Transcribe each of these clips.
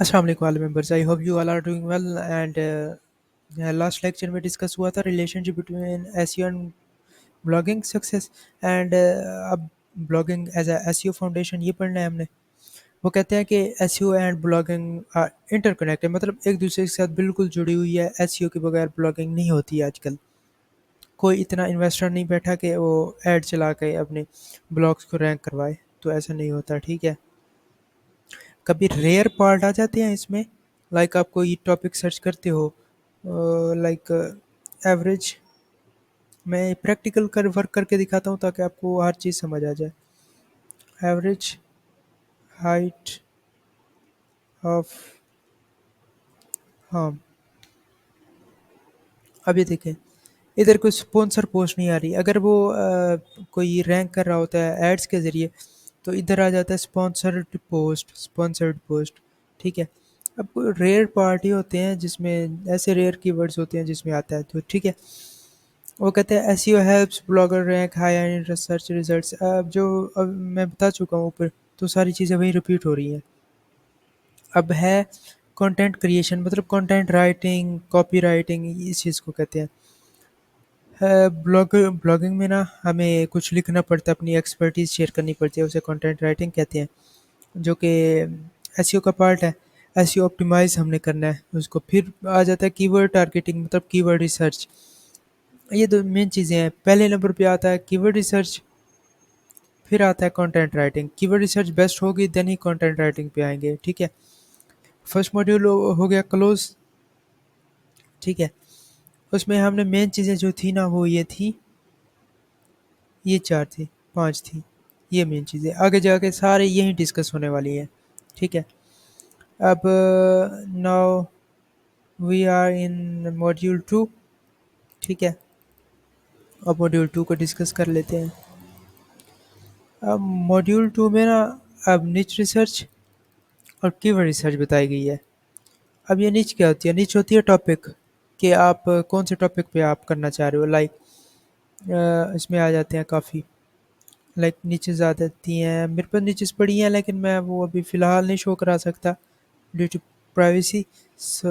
अस्सलाम वालेकुम all members. I hope you all are doing well and last lecture में discuss हुआ था relationship between SEO and blogging success and अब blogging as a SEO foundation ये पढ़ना है हमने। वो कहते हैं कि एसईओ एंड ब्लॉगिंग इंटरकनेक्टेड, मतलब एक दूसरे के साथ बिल्कुल जुड़ी हुई है। एसईओ के बगैर ब्लॉगिंग नहीं होती है आजकल। कोई इतना इन्वेस्टर नहीं बैठा कि वो ऐड चला के अपने ब्लॉग्स को रैंक करवाए, तो ऐसा नहीं होता। ठीक है, कभी रेयर पार्ट आ जाते हैं इसमें। लाइक आप कोई टॉपिक सर्च करते हो, लाइक एवरेज, मैं प्रैक्टिकल कर वर्क करके दिखाता हूँ ताकि आपको हर चीज़ समझ आ जाए। एवरेज हाइट ऑफ, हाँ, अभी देखें, इधर कोई स्पॉन्सर पोस्ट नहीं आ रही। अगर वो कोई रैंक कर रहा होता है एड्स के ज़रिए, तो इधर आ जाता है स्पॉन्सर्ड पोस्ट, स्पॉन्सर्ड पोस्ट। ठीक है, अब रेयर पार्टी होते हैं जिसमें ऐसे रेयर कीवर्ड्स होते हैं जिसमें आता है, तो ठीक है। वो कहते हैं SEO helps blogger rank high in research results. अब जो अब मैं बता चुका हूँ ऊपर, तो सारी चीज़ें वही रिपीट हो रही हैं। अब है कंटेंट क्रिएशन, मतलब कंटेंट राइटिंग, कॉपी राइटिंग, इस चीज़ को कहते हैं। ब्लॉगिंग में ना हमें कुछ लिखना पड़ता है, अपनी एक्सपर्टीज शेयर करनी पड़ती है, उसे कंटेंट राइटिंग कहते हैं, जो कि एसईओ का पार्ट है। एसईओ ऑप्टिमाइज हमने करना है उसको। फिर आ जाता है कीवर्ड टारगेटिंग, मतलब कीवर्ड रिसर्च। ये दो मेन चीज़ें हैं। पहले नंबर पे आता है कीवर्ड रिसर्च, फिर आता है content writing. Keyword research best होगी देन ही कंटेंट राइटिंग पे आएंगे। ठीक है, फर्स्ट मॉड्यूल हो गया क्लोज। ठीक है, उसमें हमने मेन चीज़ें जो थी ना वो ये थी, ये चार थी, पांच थी, ये मेन चीज़ें। आगे जाके सारे यही डिस्कस होने वाली है। ठीक है, अब now we are in module two. ठीक है, अब मॉड्यूल टू को डिस्कस कर लेते हैं। अब मॉड्यूल टू में ना अब निच रिसर्च और कीवर्ड रिसर्च बताई गई है। अब ये निच क्या होती है? निच होती है टॉपिक, कि आप कौन से टॉपिक पे आप करना चाह रहे हो। लाइक इसमें आ जाते हैं काफ़ी, लाइक नीचेस आ जाती हैं। मेरे पास नीचेस पड़ी हैं लेकिन मैं वो अभी फ़िलहाल नहीं शो करा सकता ड्यू टू प्राइवेसी। सो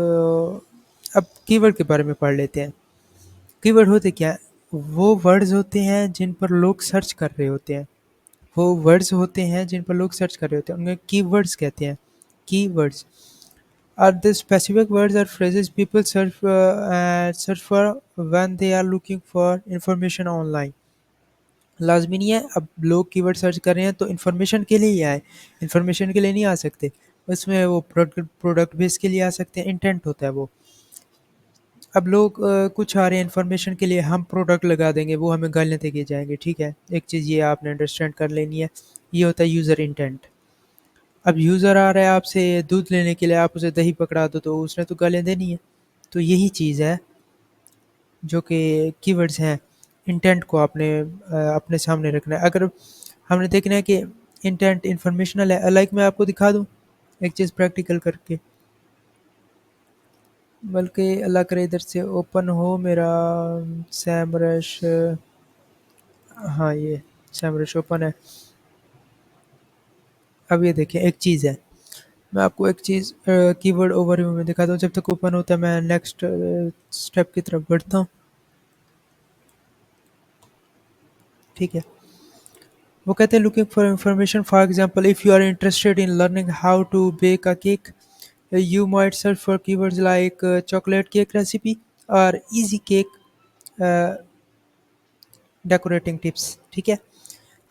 अब कीवर्ड के बारे में पढ़ लेते हैं। कीवर्ड होते क्या हैं? वो वर्ड्स होते हैं जिन पर लोग सर्च कर रहे होते हैं। वो वर्ड्स होते हैं जिन पर लोग सर्च कर रहे होते हैं, उन्हें कीवर्ड्स कहते हैं। Keywords are the specific words or phrases people search for when they are looking for information online। लाज़मी नहीं है अब लोग कीवर्ड सर्च कर रहे हैं तो इन्फॉर्मेशन के लिए ही आए, इन्फॉर्मेशन के लिए नहीं आ सकते। उसमें वो प्रोडक्ट प्रोडक्ट बेस के लिए आ सकते हैं, इंटेंट होता है वो। अब लोग कुछ आ रहे हैं इन्फॉर्मेशन के लिए, हम प्रोडक्ट लगा देंगे, वो हमें गालियाँ देके जाएंगे। ठीक है, एक चीज़ ये आपने अंडरस्टैंड कर लेनी है। ये होता है यूज़र इंटेंट। अब यूज़र आ रहा है आपसे दूध लेने के लिए, आप उसे दही पकड़ा दो तो उसने तो गालियाँ देनी है। तो यही चीज़ है जो कि कीवर्ड्स हैं। इंटेंट को आपने अपने सामने रखना है। अगर हमने देखना है कि इंटेंट इंफॉर्मेशनल है, लाइक मैं आपको दिखा दूँ एक चीज़ प्रैक्टिकल करके, बल्कि अल्लाह करे इधर से ओपन हो मेरा सैमरश। हाँ, ये सैमरश ओपन है। अब ये देखिए एक चीज़ है, मैं आपको एक चीज़ कीवर्ड ओवरव्यू में दिखाता हूँ। जब तक ओपन होता है मैं नेक्स्ट स्टेप की तरफ बढ़ता हूँ। ठीक है, वो कहते हैं looking for information, for example if you are interested in learning how to bake a cake, you might search for keywords like chocolate cake recipe or easy cake uh, decorating tips। ठीक है,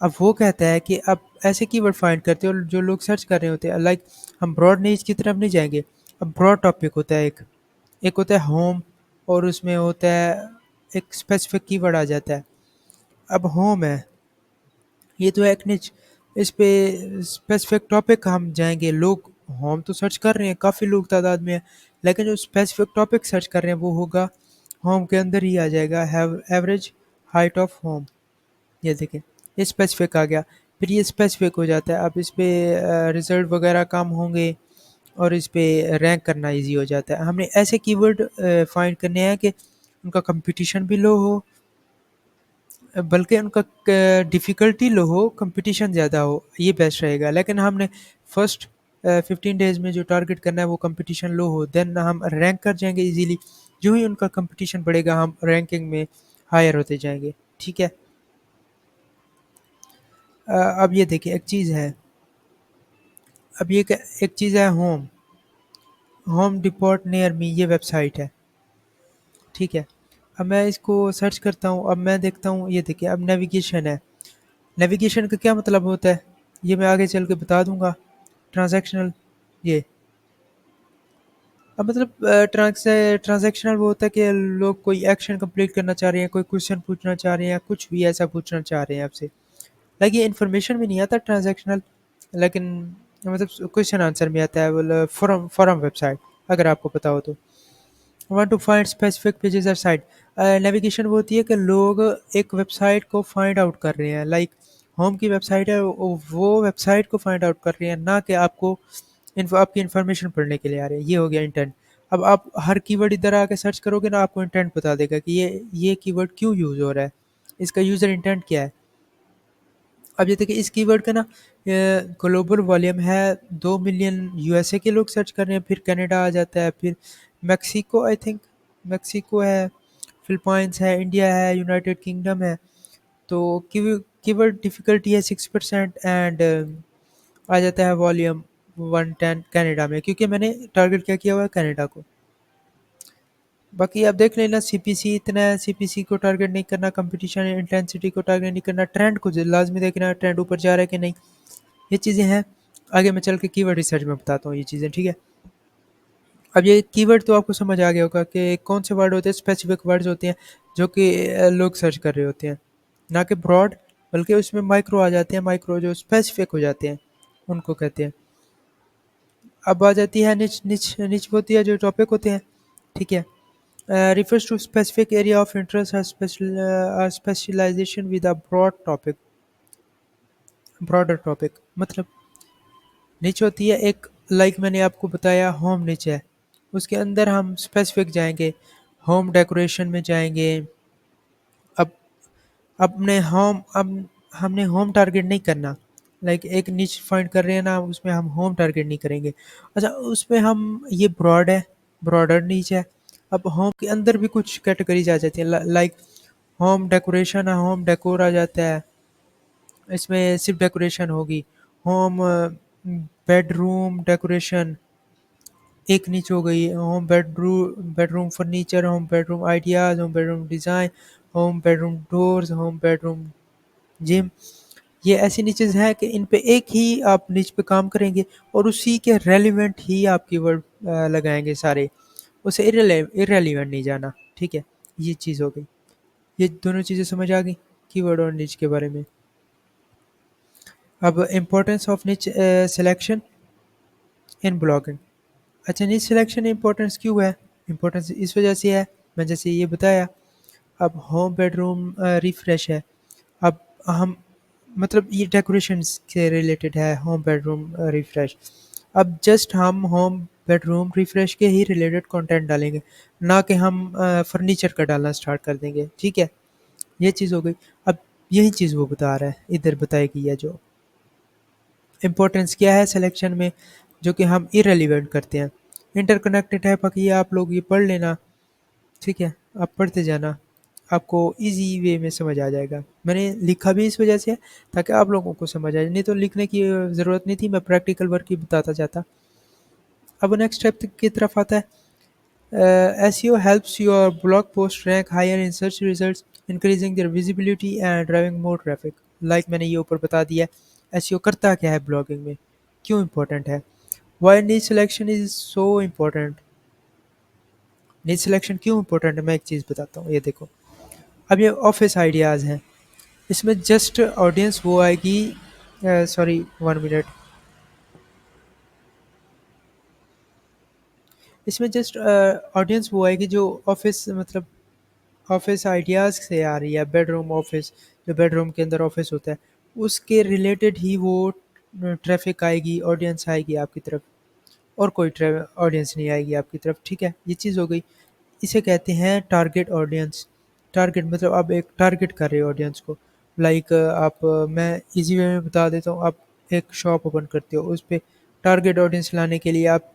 अब वो कहता है कि अब ऐसे keyword find करते हो जो लोग सर्च कर रहे होते हैं। लाइक हम ब्रॉड नीच की तरफ नहीं जाएंगे। अब ब्रॉड टॉपिक होता है, एक होता है होम, और उसमें होता है एक स्पेसिफिक कीवर्ड आ जाता है। अब होम है, ये तो है एक निच, इस पे स्पेसिफिक टॉपिक हम जाएंगे। लोग होम तो सर्च कर रहे हैं, काफ़ी लोग तादाद में है, लेकिन जो स्पेसिफिक टॉपिक सर्च कर रहे हैं वो होगा होम के अंदर ही आ जाएगा। एवरेज हाइट ऑफ होम, ये देखें, ये स्पेसिफिक आ गया। फिर ये स्पेसिफिक हो जाता है। अब इस पे रिजल्ट वगैरह कम होंगे और इस पे रैंक करना इजी हो जाता है। हमने ऐसे कीवर्ड फाइंड करने हैं कि उनका कंपटीशन भी लो हो, बल्कि उनका डिफ़िकल्टी लो हो, कंपटीशन ज़्यादा हो, ये बेस्ट रहेगा। लेकिन हमने फर्स्ट 15 डेज़ में जो टारगेट करना है वो कंपटीशन लो हो, देन हम रैंक कर जाएँगे ईज़िली। जो ही उनका कंपटीशन बढ़ेगा हम रैंकिंग में हायर होते जाएँगे, ठीक है? अब ये देखिए एक चीज़ है, अब ये एक चीज़ है home, home depot near me ये वेबसाइट है, ठीक है? अब मैं इसको सर्च करता हूँ, अब मैं देखता हूँ ये देखिए अब नेविगेशन है। नेविगेशन का क्या मतलब होता है? ये मैं आगे चल के बता दूँगा। ट्रांज़ैक्शनल ये अब मतलब ट्रांज़ैक्शनल वो होता है कि लोग कोई एक्शन कंप्लीट करना चाह रहे हैं, कोई क्वेश्चन पूछना चाह रहे हैं या कुछ भी ऐसा पूछना चाह रहे हैं आपसे। लाइक ये इन्फॉर्मेशन में नहीं आता ट्रांज़ैक्शनल, लेकिन मतलब क्वेश्चन आंसर में आता है मतलब फोरम फोरम वेबसाइट, अगर आपको पता हो तो। Want to find specific pages और साइट। नेविगेशन वो होती है कि लोग एक वेबसाइट को फाइंड आउट कर रहे हैं, लाइक होम की वेबसाइट है वो वेबसाइट को फाइंड आउट कर रहे हैं, ना कि आपको आपकी इन्फॉर्मेशन पढ़ने के लिए आ रहे हैं। ये हो गया इंटेंट। अब आप हर कीवर्ड इधर आके सर्च करोगे ना, आपको इंटेंट बता देगा कि ये कीवर्ड क्यों यूज़ हो रहा है, इसका यूज़र इंटेंट क्या है। अब ये देखिए इस कीवर्ड का ना ग्लोबल वॉल्यूम है 2 मिलियन यूएसए के लोग सर्च कर रहे हैं, फिर कनाडा आ जाता है, फिर मेक्सिको आई थिंक, मेक्सिको है, फिलीपींस है, इंडिया है, यूनाइटेड किंगडम है। तो कीवर्ड डिफ़िकल्टी है 6% एंड आ जाता है वॉल्यूम 110 कनाडा में, क्योंकि मैंने टारगेट क्या किया हुआ है कनाडा को। बाकी आप देख लेना सीपीसी इतना है, सीपीसी को टारगेट नहीं करना, कंपटीशन इंटेंसिटी को टारगेट नहीं करना, ट्रेंड को लाजमी देखना ट्रेंड ऊपर जा रहा है कि नहीं। ये चीज़ें हैं, आगे मैं चल के कीवर्ड रिसर्च में बताता हूँ ये चीज़ें, ठीक है। अब ये कीवर्ड तो आपको समझ आ गया होगा कि कौन से वर्ड होते हैं, स्पेसिफिक वर्ड्स होते हैं जो कि लोग सर्च कर रहे होते हैं, ना कि ब्रॉड, बल्कि उसमें माइक्रो आ जाते हैं, माइक्रो जो स्पेसिफिक हो जाते हैं उनको कहते हैं। अब आ जाती है निच निच निच होती है जो टॉपिक होते हैं, ठीक है। refers to specific area of interest or specialization with a broader topic। मतलब निच होती है एक, लाइक मैंने आपको बताया होम निच है, उसके अंदर हम स्पेसिफिक जाएंगे, होम डेकोरेशन में जाएंगे। अब अपने होम अब हमने होम टारगेट नहीं करना, लाइक एक निच फाइंड कर रहे हैं ना, उसमें हम होम टारगेट नहीं करेंगे। अच्छा उसमें हम ये ब्रॉड है, ब्रॉडर निच है। अब होम के अंदर भी कुछ कैटेगरीज आ जाती हैं, लाइक होम डेकोरेशन है, होम डेकोर आ जाता है, इसमें सिर्फ डेकोरेशन होगी। होम बेडरूम डेकोरेशन एक नीच हो गई, home bedroom furniture, home bedroom ideas, home bedroom design, home bedroom doors, home bedroom gym. ये ऐसी नीचेज़ हैं कि इन पे एक ही आप नीच पे काम करेंगे और उसी के रेलिवेंट ही आप कीवर्ड लगाएंगे सारे, उसे इरेलीवेंट नहीं जाना, ठीक है। ये चीज़ हो गई, ये दोनों चीज़ें समझ आ गई कीवर्ड और निच के बारे में। अब इम्पोर्टेंस ऑफ निच सिलेक्शन इन ब्लॉगिंग। अच्छा निच सिलेक्शन इम्पोर्टेंस क्यों है? इम्पोर्टेंस इस वजह से है, मैं जैसे ये बताया। अब होम बेडरूम रिफ्रेश है, अब हम मतलब ये डेकोरेशन से रिलेटेड है होम बेडरूम रिफ्रेश। अब जस्ट हम होम बेडरूम रिफ्रेश के ही रिलेटेड कंटेंट डालेंगे, ना कि हम फर्नीचर का डालना स्टार्ट कर देंगे, ठीक है। ये चीज़ हो गई। अब यही चीज़ वो बता रहा है, इधर बताएगी है जो इम्पोर्टेंस क्या है सिलेक्शन में, जो कि हम इरेलीवेंट करते हैं। इंटरकनेक्टेड है, बाकी ये आप लोग ये पढ़ लेना, ठीक है। आप पढ़ते जाना, आपको ईजी वे में समझ आ जाएगा। मैंने लिखा भी इस वजह से है ताकि आप लोगों को समझ आए, नहीं तो लिखने की ज़रूरत नहीं थी, मैं प्रैक्टिकल वर्क ही बताता जाता। अब नेक्स्ट स्टेप की तरफ आता है। SEO helps your blog post rank higher in search results, increasing their visibility and driving more traffic। Like मैंने ये ऊपर बता दिया। SEO करता क्या है ब्लॉगिंग में, क्यों इम्पोर्टेंट है, why niche selection is so important। निच सिलेक्शन क्यों इम्पोर्टेंट है, मैं एक चीज़ बताता हूँ, ये देखो। अब ये ऑफिस आइडियाज़ हैं, इसमें जस्ट ऑडियंस वो आएगी, सॉरी 1 मिनट, इसमें जस्ट ऑडियंस वो आएगी जो ऑफिस मतलब ऑफिस आइडियाज़ से आ रही है। बेडरूम ऑफिस, जो बेडरूम के अंदर ऑफिस होता है उसके रिलेटेड ही वो ट्रैफिक आएगी, ऑडियंस आएगी आपकी तरफ, और कोई ऑडियंस नहीं आएगी आपकी तरफ, ठीक है। ये चीज़ हो गई, इसे कहते हैं टारगेट ऑडियंस। टारगेट मतलब आप एक टारगेट कर रहे हो ऑडियंस को, लाइक आप मैं इजी वे में बता देता हूँ। आप एक शॉप ओपन करते हो, उस पे टारगेट ऑडियंस लाने के लिए आप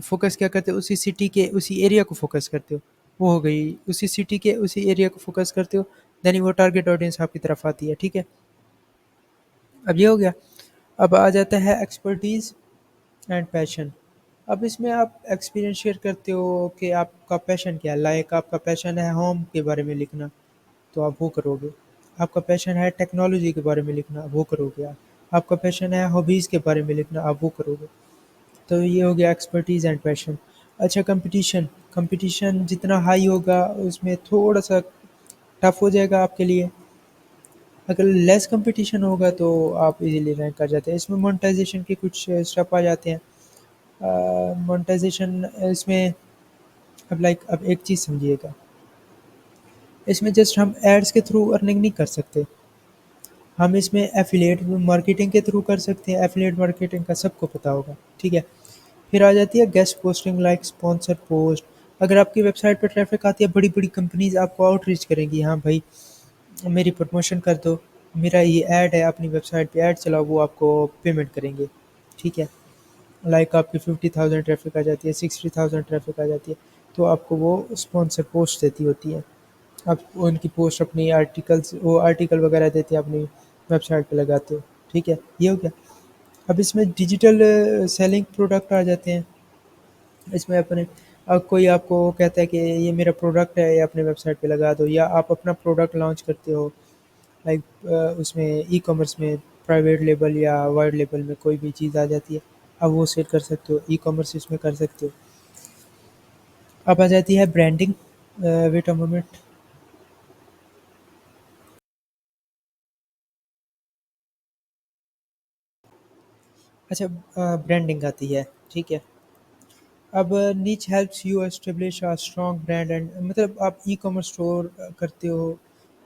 फोकस क्या करते हो, उसी सिटी के उसी एरिया को फोकस करते हो। वो हो गई, उसी सिटी के उसी एरिया को फोकस करते हो, देन वो टारगेट ऑडियंस आपकी तरफ आती है, ठीक है। अब ये हो गया। अब आ जाता है एक्सपर्टीज एंड पैशन। अब इसमें आप एक्सपीरियंस शेयर करते हो कि आपका पैशन क्या है। लाइक आपका पैशन है होम के बारे में लिखना, तो आप वो करोगे। आपका पैशन है टेक्नोलॉजी के बारे में लिखना, वो करोगे आप। आपका पैशन है हॉबीज़ के बारे में लिखना, आप वो करोगे। तो ये हो गया एक्सपर्टीज़ एंड पैशन। अच्छा, कंपटीशन। कंपटीशन जितना हाई होगा उसमें थोड़ा सा टफ हो जाएगा आपके लिए। अगर लेस कंपटीशन होगा तो आप इजीली रैंक कर जाते हैं। इसमें मोनेटाइजेशन के कुछ स्टेप आ जाते हैं। मोनेटाइजेशन इसमें, अब एक चीज़ समझिएगा, इसमें जस्ट हम एड्स के थ्रू अर्निंग नहीं कर सकते। हम इसमें एफिलिएट मार्केटिंग के थ्रू कर सकते हैं। एफिलिएट मार्केटिंग का सबको पता होगा, ठीक है। फिर आ जाती है guest posting like sponsor post. अगर आपकी वेबसाइट पर ट्रैफिक आती है, बड़ी-बड़ी कंपनीज़ आपको आउटरीच करेंगी, हाँ भाई मेरी प्रमोशन कर दो, मेरा ये ऐड है, अपनी वेबसाइट पे ऐड चलाओ, वो आपको पेमेंट करेंगे, ठीक है। लाइक आपकी 50,000 ट्रैफिक आ जाती है, 60,000 ट्रैफिक आ जाती है, तो आपको वो स्पॉन्सर पोस्ट देती होती है। आप उनकी पोस्ट अपनी आर्टिकल्स, वो आर्टिकल वगैरह देते हैं, अपनी वेबसाइट पे लगाते हो, ठीक है। ये हो गया। अब इसमें डिजिटल सेलिंग प्रोडक्ट आ जाते हैं। इसमें अपने कोई आपको कहता है कि ये मेरा प्रोडक्ट है, ये अपने वेबसाइट पे लगा दो, या आप अपना प्रोडक्ट लॉन्च करते हो। लाइक उसमें ई कॉमर्स में प्राइवेट लेबल या वाइड लेबल में कोई भी चीज़ आ जाती है, आप वो सेल कर सकते हो, ई कॉमर्स इसमें कर सकते हो। अब आ जाती है ब्रांडिंग। Wait a moment. अच्छा, ब्रांडिंग आती है, ठीक है। अब niche helps you establish a strong brand and, मतलब आप ई कॉमर्स स्टोर करते हो,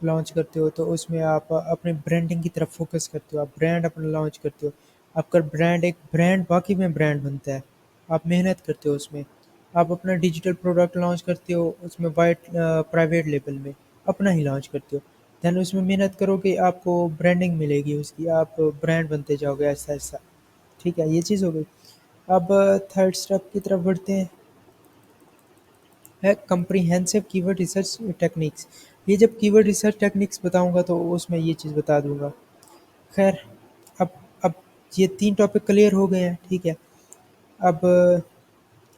लॉन्च करते हो, तो उसमें आप अपने ब्रांडिंग की तरफ फोकस करते हो, आप ब्रांड अपना लॉन्च करते हो। आपका ब्रांड एक ब्रांड वाकई में ब्रांड बनता है। आप मेहनत करते हो उसमें। आप अपना डिजिटल प्रोडक्ट लॉन्च करते हो, उसमें वाइट प्राइवेट लेबल में अपना ही लॉन्च करते हो। देन उसमें मेहनत करोगे, आपको ब्रांडिंग मिलेगी उसकी, आप ब्रांड बनते जाओगे ऐसा ऐसा, ठीक है। ये चीज़ हो गई। अब थर्ड स्टेप की तरफ बढ़ते हैं, है कम्प्रिहेंसिव कीवर्ड रिसर्च टेक्निक्स। ये जब कीवर्ड रिसर्च टेक्निक्स बताऊंगा तो उसमें ये चीज़ बता दूंगा। खैर, अब ये तीन टॉपिक क्लियर हो गए हैं, ठीक है। अब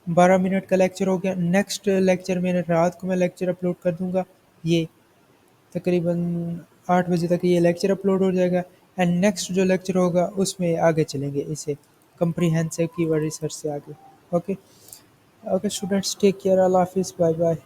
12 मिनट का लेक्चर हो गया। नेक्स्ट लेक्चर मैंने रात को मैं लेक्चर अपलोड कर दूंगा। ये तकरीबन 8 बजे तक ये लेक्चर अपलोड हो जाएगा। एंड नेक्स्ट जो लेक्चर होगा उसमें आगे चलेंगे इसे, कम्प्रिहेंसिव कीवर्ड रिसर्च से आगे। Okay. Okay students, take care, अल्लाह हाफिज़, बाय बाय।